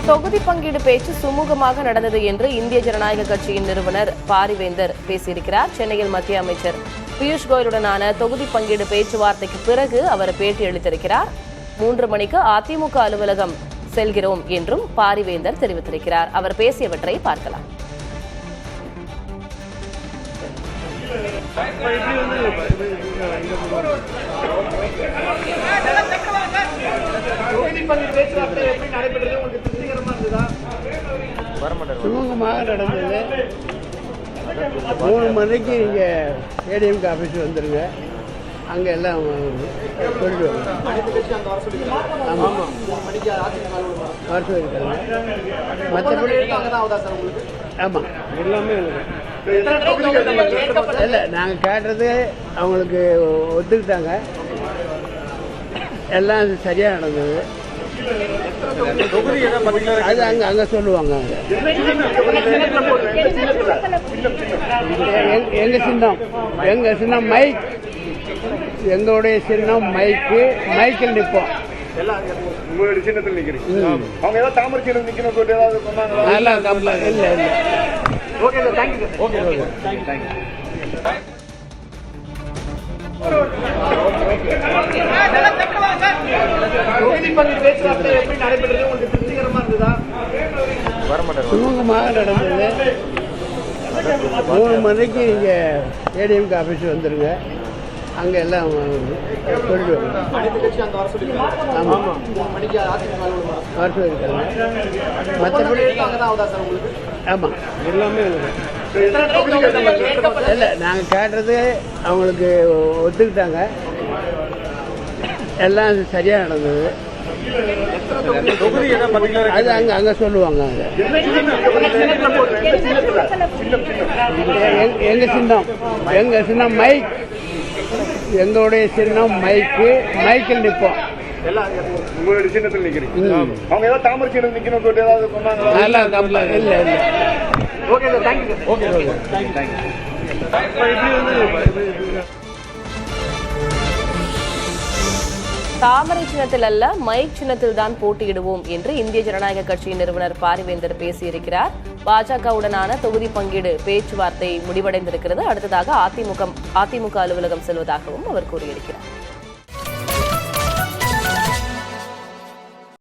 தொகுதி பங்கீடு பேச்சு சுமூகமாக நடந்தது என்று இந்திய ஜனநாயக கட்சியின் நிறுவனர் பாரிவேந்தர் பேசியிருக்கிறார். சென்னையில் மத்திய அமைச்சர் பியூஷ் கோயலுடனான தொகுதி பங்கீடு பேச்சுவார்த்தைக்கு பிறகு அவர் பேட்டி அளித்திருக்கிறார். 3 மணிக்கு அதிமுக அலுவலகம் செல்கிறோம் என்றும் பாரிவேந்தர் தெரிவித்திருக்கிறார். அவர் பேசியவற்றை பார்க்கலாம். சுமூகமாக நடந்தது. 3 மணிக்கு இங்கே ஏடிஎம்கே ஆஃபீஸ் வந்துடுங்க, அங்கே எல்லாம் சொல்லிட்டு ஆமாம் வர சொல்லியிருக்காங்க. மற்றபடி ஆமாம் எல்லாமே இல்லை, நாங்கள் கேட்டது அவங்களுக்கு ஒத்துக்கிட்டாங்க. எல்லாம் சரியாக நடந்தது. அது அங்கே சொல்லுவாங்க. எங்கள் சின்னம் மைக், எங்களுடைய சின்னம் மைக்கில் நிற்போம். உங்களுடைய சின்னத்தில் நிக்கிறீங்க. அவங்க ஏதாவது தாமரை சின்னம் நிக்கணும் சொல்லிட்டு ஏதாவது சொன்னாங்களா? இல்லை இல்லை. Okay sir, thank you sir. Okay okay, thank you. சுமூகமாக நடந்தது. 3 மணிக்கு இங்கே ஏடிஎம்கே ஆஃபீஸ் வந்துடுங்க, அங்கே எல்லாம் சொல்லிட்டு ஆமாம் வர சொல்லியிருக்காங்க. மற்றபடி ஆமாம் எல்லாமே இல்லை, நாங்கள் கேட்டது அவங்களுக்கு ஒத்துக்கிட்டாங்க. எல்லாம் சரியாக நடந்தது. அது அங்கே சொல்லுவாங்க. எங்கள் சின்னம் மைக், எங்களுடைய சின்னம் மைக்கில் நிற்போம். உங்களுடைய சின்னத்தில் நிக்கிறீங்க. அவங்க ஏதாவது தாமரை சின்னம் நிக்கணும் சொல்லிட்டு ஏதாவது சொன்னாங்களா? இல்லை இல்லை. Okay sir, thank you sir. Okay okay, thank you. தாமரை சின்னத்தில் அல்ல, மைக் சின்னத்தில் தான் போட்டியிடுவோம் என்று இந்திய ஜனநாயக கட்சியின் நிறுவனர் பாரிவேந்தர் பேசியிருக்கிறார். பாஜகவுடனான தொகுதி பங்கீடு பேச்சுவார்த்தை முடிவடைந்திருக்கிறது. அடுத்ததாக அதிமுக அலுவலகம் செல்வதாகவும் அவர் கூறியிருக்கிறார்.